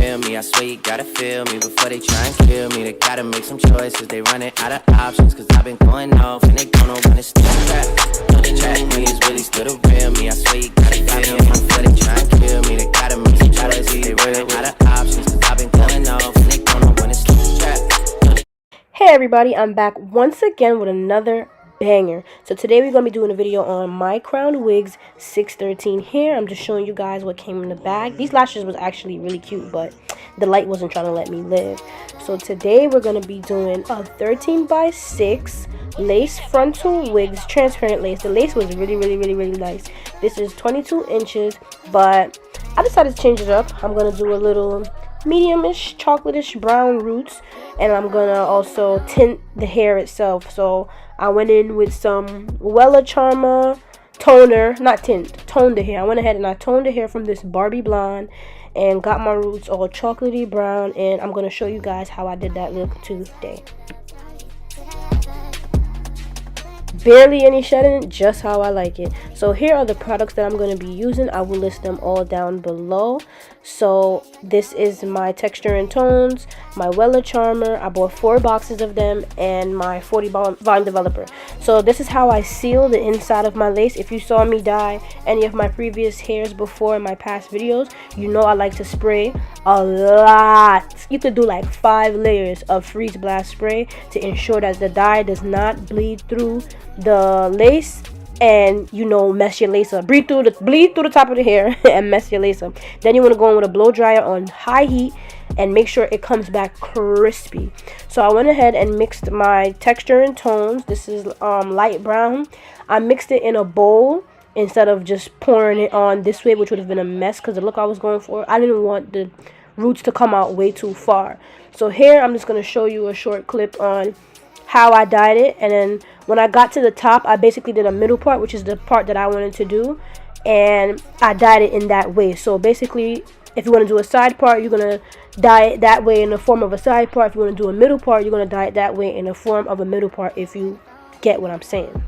real me. I swear you gotta feel me before they try and kill me. They gotta make some choices, they running out of options. Cause I've been going off and they don't know when to stop. Know the trap me is really still the real me. I swear you gotta feel me before they try and kill me. They gotta make some choices, they running out of options. Cause I've been going off and they don't know when to stop. Hey everybody, I'm back once again with another banger. So today we're going to be doing a video on my Crown Wigs 613 hair. I'm just showing you guys what came in the bag. These lashes was actually really cute, but the light wasn't trying to let me live. So today we're going to be doing a 13 by 6 lace frontal wigs, transparent lace. The lace was really nice. This is 22 inches, but I decided to change it up. I'm going to do a little medium-ish chocolate-ish brown roots, and I'm gonna also tint the hair itself. So I went in with some Wella Charma toner, not tint, toned the hair. I went ahead and I toned the hair from this Barbie blonde and got my roots all chocolatey brown, and I'm gonna show you guys how I did that look today. Barely any shedding, just how I like it. So here are the products that I'm going to be using. I will list them all down below. So this is my Texture and Tones, my Wella Charmer. I bought 4 boxes of them, and my 40 volume developer. So this is how I seal the inside of my lace. If you saw me dye any of my previous hairs before in my past videos, you know I like to spray a lot. You could do like 5 layers of freeze blast spray to ensure that the dye does not bleed through the lace and, you know, mess your lace up. Bleed through the top of the hair and mess your lace up. Then you want to go in with a blow dryer on high heat and make sure it comes back crispy. So I went ahead and mixed my Texture and Tones. This is light brown. I mixed it in a bowl instead of just pouring it on this way, which would have been a mess because the look I was going for, I didn't want the roots to come out way too far. So here I'm just going to show you a short clip on how I dyed it, and then when I got to the top, I basically did a middle part, which is the part that I wanted to do, and I dyed it in that way. So basically, if you want to do a side part, you're going to dye it that way in the form of a side part. If you want to do a middle part, you're going to dye it that way in the form of a middle part, if you get what I'm saying.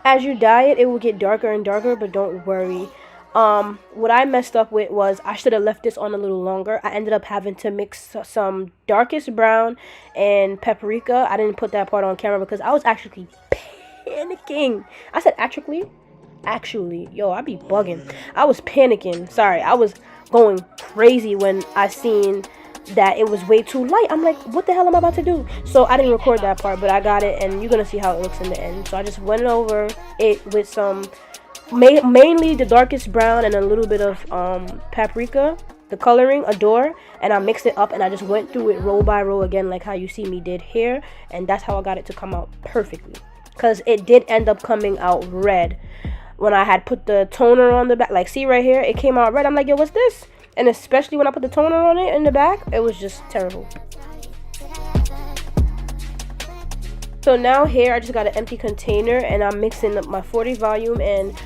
As you dye it, it will get darker and darker, but don't worry. What I messed up with was I should have left this on a little longer. I ended up having to mix some darkest brown and paprika. I didn't put that part on camera because I was actually panicking. I said actually, yo, I be bugging. I was panicking. Sorry, I was going crazy when I seen that it was way too light. I'm like, what the hell am I about to do? So I didn't record that part, but I got it, and you're gonna see how it looks in the end. So I just went over it with some mainly the darkest brown and a little bit of paprika, the coloring Adore, and I mixed it up, and I just went through it row by row again, like how you see me did here, and that's how I got it to come out perfectly, because it did end up coming out red when I had put the toner on the back. Like, see right here, it came out red. I'm like, yo, what's this? And especially when I put the toner on it in the back, it was just terrible. So now here, I just got an empty container, and I'm mixing up my 40 volume and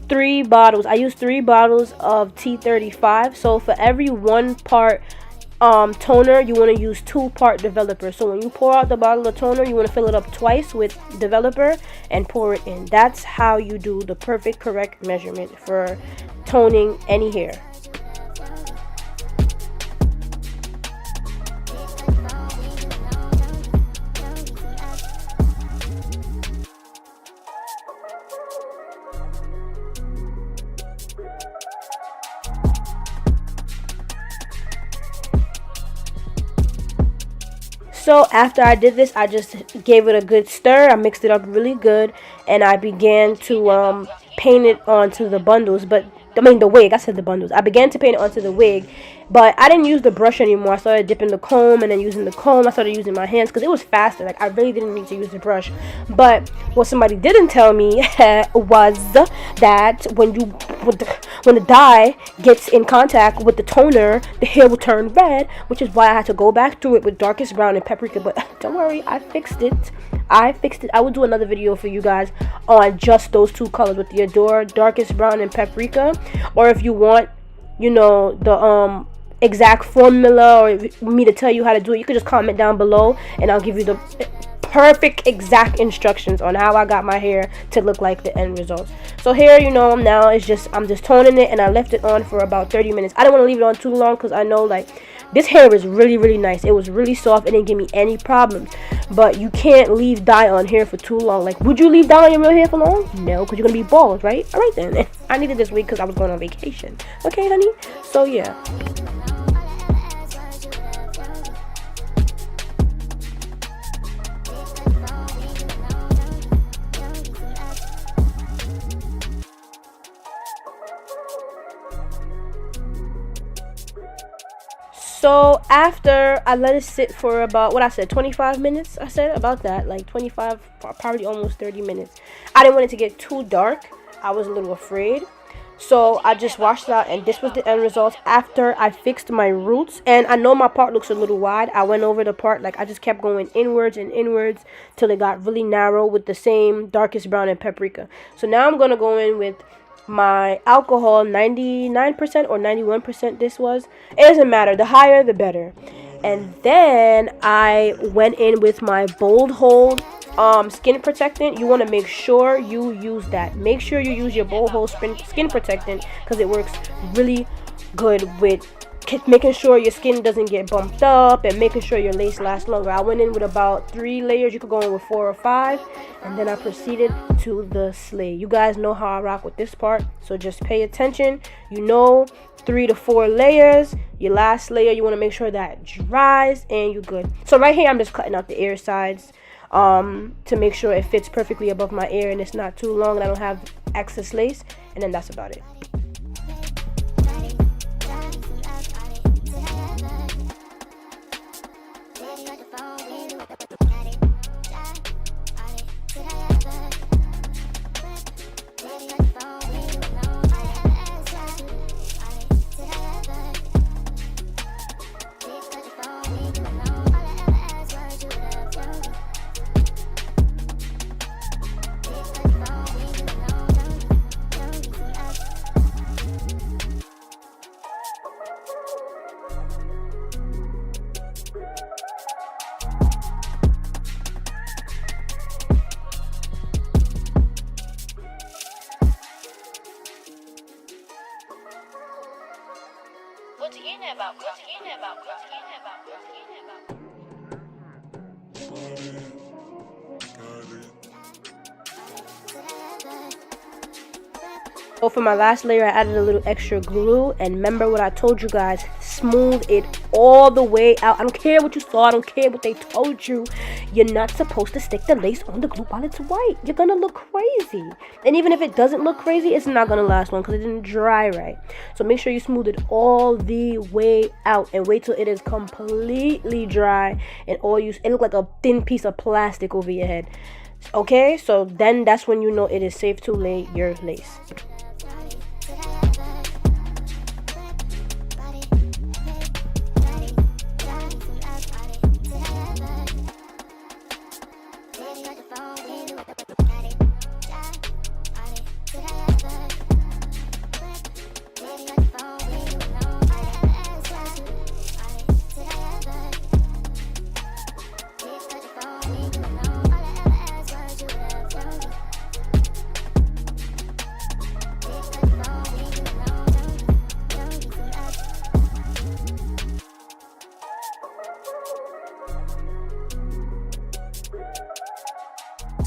3 bottles. I use 3 bottles of T35. So for every 1 part toner, you want to use 2 part developer. So when you pour out the bottle of toner, you want to fill it up twice with developer and pour it in. That's how you do the perfect, correct measurement for toning any hair. So after I did this, I just gave it a good stir. I mixed it up really good, and I began to paint it onto the bundles. But I mean the wig. I said the bundles. I began to paint it onto the wig, but I didn't use the brush anymore. I started dipping the comb, and then using the comb, I started using my hands because it was faster. Like, I really didn't need to use the brush. But what somebody didn't tell me was that when the dye gets in contact with the toner, the hair will turn red, which is why I had to go back through it with darkest brown and paprika. But don't worry, I fixed it. I will do another video for you guys on just those two colors with the Adore darkest brown and paprika. Or if you want, you know, the exact formula, or me to tell you how to do it, you can just comment down below and I'll give you the perfect exact instructions on how I got my hair to look like the end result. So here, you know, now it's just, I'm just toning it, and I left it on for about 30 minutes. I don't want to leave it on too long because I know, like, this hair is really nice. It was really soft. It didn't give me any problems. But you can't leave dye on hair for too long. Like, would you leave dye on your real hair for long? No, because you're going to be bald, right? All right, then. I needed this week because I was going on vacation. Okay, honey? So, yeah. So after I let it sit for about, what I said, 25 minutes, I said about that, like 25, probably almost 30 minutes. I didn't want it to get too dark. I was a little afraid. So I just washed it out, and this was the end result after I fixed my roots. And I know my part looks a little wide. I went over the part, like, I just kept going inwards and inwards till it got really narrow with the same darkest brown and paprika. So now I'm going to go in with my alcohol, 99% or 91% this was. It doesn't matter. The higher, the better. And then I went in with my Bold Hold skin protectant. You want to make sure you use that. Make sure you use your Bold Hold skin protectant because it works really good with making sure your skin doesn't get bumped up and making sure your lace lasts longer. I went in with about 3 layers. You could go in with 4 or 5, and then I proceeded to the sleigh. You guys know how I rock with this part, so just pay attention. You know, 3 to 4 layers. Your last layer, you want to make sure that dries and you're good. So right here, I'm just cutting out the ear sides to make sure it fits perfectly above my ear and it's not too long and I don't have excess lace, and then that's about it. What's in it about? What's in it about? What's in it about? What's in it about? So for my last layer, I added a little extra glue, and remember what I told you guys, smooth it all the way out. I don't care what you saw, I don't care what they told you. You're not supposed to stick the lace on the glue while it's white. You're gonna look crazy. And even if it doesn't look crazy, it's not gonna last long because it didn't dry right. So make sure you smooth it all the way out and wait till it is completely dry and it look like a thin piece of plastic over your head. Okay, so then that's when you know it is safe to lay your lace.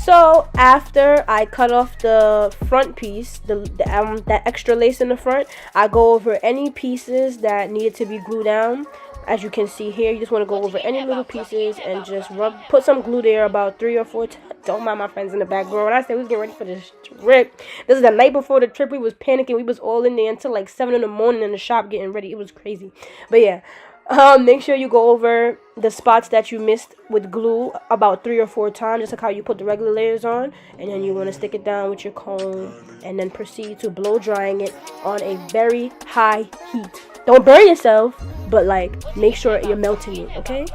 So after I cut off the front piece, that extra lace in the front, I go over any pieces that needed to be glued down As you can see here, you just want to go over any little pieces and just put some glue there about 3 or 4 times. Don't mind my friends in the back, bro. When I said we was getting ready for this trip, this is the night before the trip. We was panicking. We was all in there until like 7 in the morning in the shop getting ready. It was crazy. But yeah, make sure you go over the spots that you missed with glue about 3 or 4 times, just like how you put the regular layers on. And then you want to stick it down with your comb and then proceed to blow drying it on a very high heat. Don't burn yourself, but like make sure you're melting it, okay?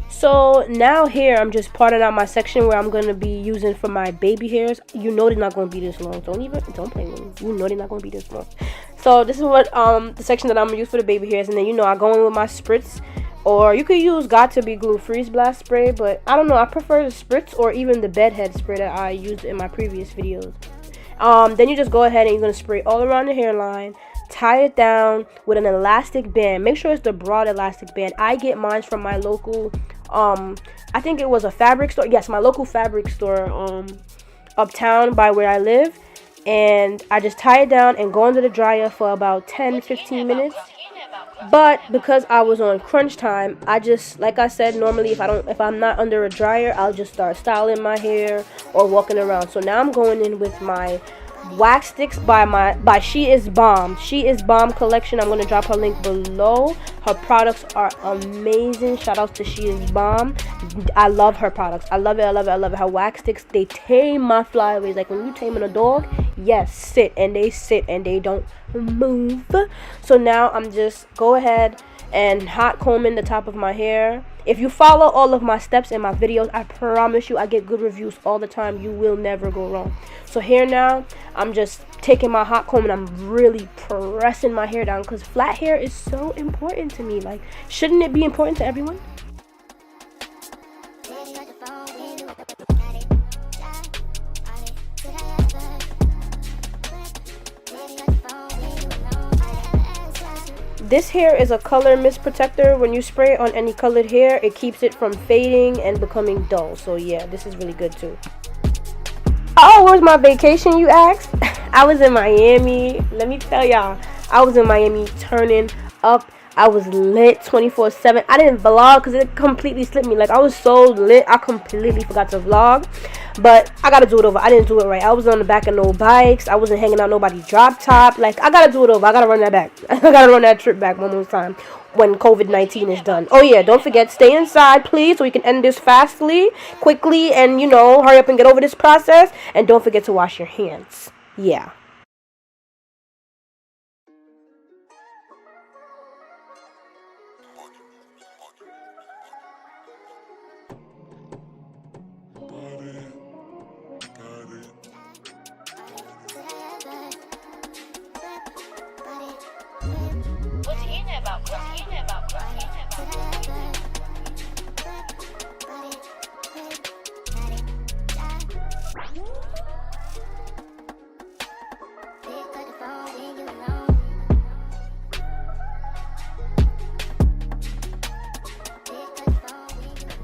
So now here I'm just parting out my section where I'm going to be using for my baby hairs. You know they're not going to be this long. Don't play with me. You know they're not going to be this long. So this is what the section that I'm going to use for the baby hairs. And then, you know, I go in with my spritz. Or you could use Got To Be Glue Freeze Blast Spray. But I don't know. I prefer the spritz or even the bedhead spray that I used in my previous videos. Then you just go ahead and you're going to spray all around the hairline. Tie it down with an elastic band. Make sure it's the broad elastic band. I get mine from my local I think it was a fabric store. Yes, my local fabric store uptown by where I live. And I just tie it down and go under the dryer for about 10-15 minutes. But because I was on crunch time, I just, like I said, normally if I'm not under a dryer, I'll just start styling my hair or walking around. So now I'm going in with my wax sticks by She Is Bomb. She Is Bomb collection. I'm going to drop her link below. Her products are amazing. Shout out to She Is Bomb. I love her products. I love it. Her wax sticks, they tame my flyaways. Like when you taming a dog, yes, sit and they don't move. So now I'm just go ahead and hot combing the top of my hair. If you follow all of my steps in my videos, I promise you I get good reviews all the time. You will never go wrong. So here now, I'm just taking my hot comb and I'm really pressing my hair down because flat hair is so important to me. Like, shouldn't it be important to everyone? This hair is a color mist protector. When you spray it on any colored hair, it keeps it from fading and becoming dull. So yeah, this is really good too. Oh, where's my vacation, you asked? I was in Miami. Let me tell y'all, I was in Miami turning up. I was lit 24/7. I didn't vlog because it completely slipped me. Like, I was so lit, I completely forgot to vlog. But I gotta do it over. I didn't do it right. I was on the back of no bikes. I wasn't hanging out nobody's drop top. Like, I gotta do it over. I gotta run that back. I gotta run that trip back one more time when COVID-19 is done. Oh yeah, don't forget, stay inside, please, so we can end this fastly, quickly, and, you know, hurry up and get over this process. And don't forget to wash your hands. Yeah.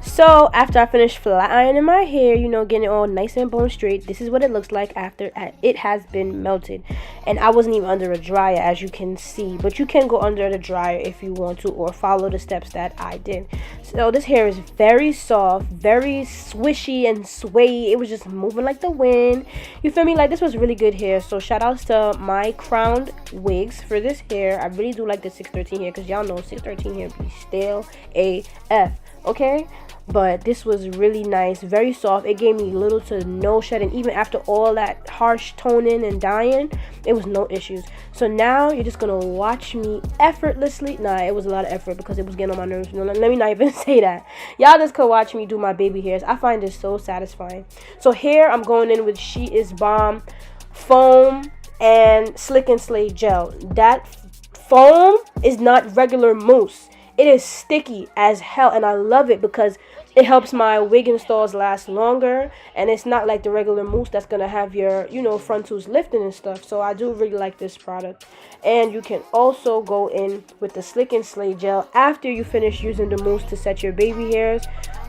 So after I finish flat ironing my hair, you know, getting it all nice and bone straight, this is what it looks like after it has been melted. And I wasn't even under a dryer, as you can see, but you can go under the dryer if you want to, or follow the steps that I did. So this hair is very soft, very swishy and sway. It was just moving like the wind. You feel me? Like, this was really good hair. So shout outs to my crowned wigs for this hair. I really do like the 613 hair, because y'all know 613 hair be stale AF, okay? But this was really nice, very soft. It gave me little to no shedding. Even after all that harsh toning and dyeing, it was no issues. So now you're just gonna watch me effortlessly. Nah, it was a lot of effort because it was getting on my nerves. You know, let me not even even say that. Y'all just could watch me do my baby hairs. I find this so satisfying. So here I'm going in with She Is Bomb foam and Slick and Slay gel. That foam is not regular mousse. It is sticky as hell, and I love it because it helps my wig installs last longer, and it's not like the regular mousse that's gonna have your, frontals lifting and stuff. So I do really like this product. And you can also go in with the Slick and Slay gel after you finish using the mousse to set your baby hairs.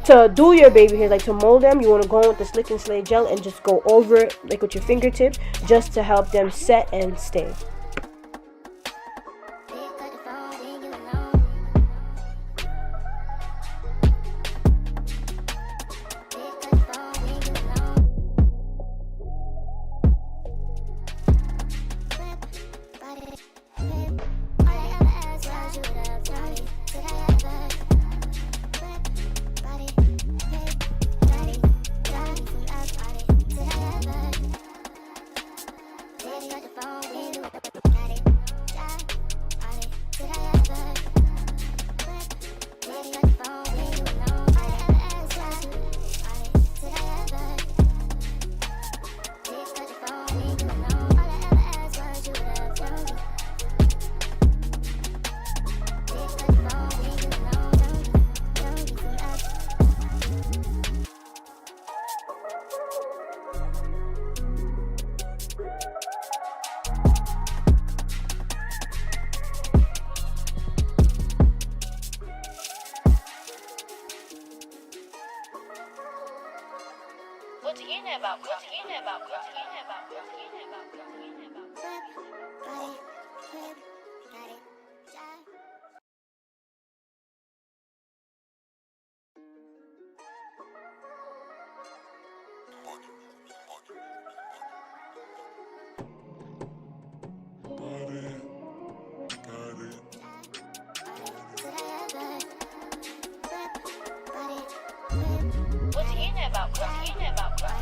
To do your baby hairs, like to mold them, you want to go in with the Slick and Slay gel and just go over it like with your fingertips, just to help them set and stay. What do you know about craft? What do you know about craft? What do you know about craft? What do you know about craft? What do you know about craft? What do you know about craft?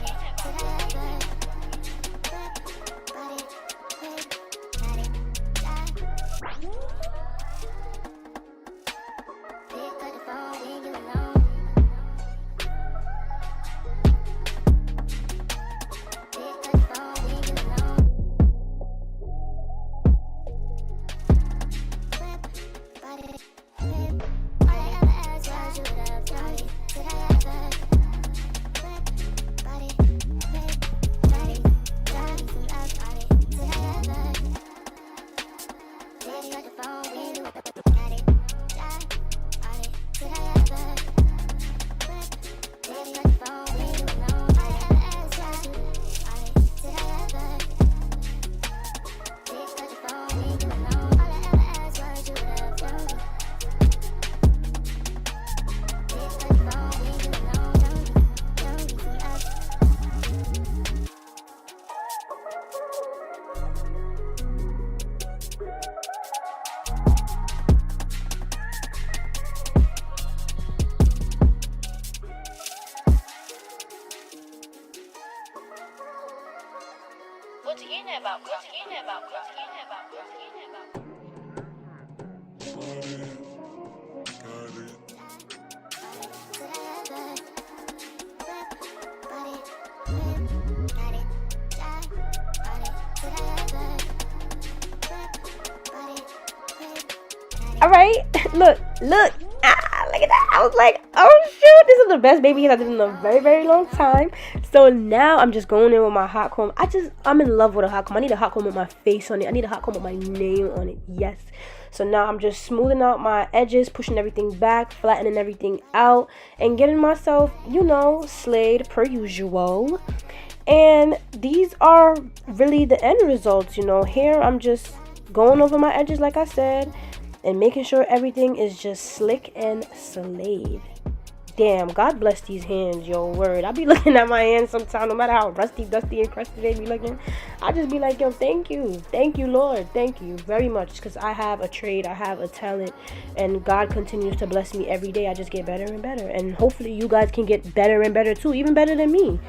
What do you know about craft? What do you know about craft? What do you know about craft? What do you know about craft? What do you know about craft? What do you know about craft? All right, look, look at that. I was like, oh shoot, this is the best baby hairs I did in a very, very long time. So now I'm just going in with my hot comb. I'm in love with a hot comb. I need a hot comb with my face on it. I need a hot comb with my name on it. Yes. So now I'm just smoothing out my edges, pushing everything back, flattening everything out, and getting myself, slayed per usual. And these are really the end results, Here I'm just going over my edges like I said, and making sure everything is just slick and slayed. Damn, God bless these hands, yo, word. I be looking at my hands sometimes, no matter how rusty, dusty, and crusty they be looking. I just be like, yo, thank you, Lord, thank you very much, because I have a trade, I have a talent, and God continues to bless me every day. I just get better and better, and hopefully you guys can get better and better too, even better than me.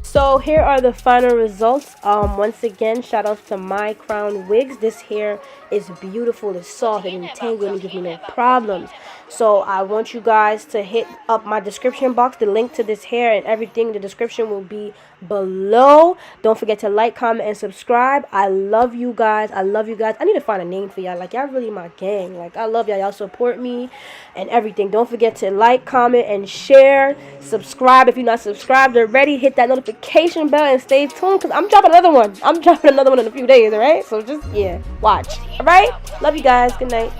So here are the final results. Once again, shout out to My Crown Wigs. This hair is beautiful, it's soft, and entangled, and give me no problems. So I want you guys to hit up my description box. The link to this hair and everything in the description will be below. Don't forget to like, comment, and subscribe. I love you guys. I love you guys. I need to find a name for y'all. Like, y'all really my gang. Like, I love y'all. Y'all support me and everything. Don't forget to like, comment, and share. Subscribe if you're not subscribed already. Hit that notification bell and stay tuned, because I'm dropping another one. I'm dropping another one in a few days, alright? So just, yeah, watch. Alright? Love you guys. Good night.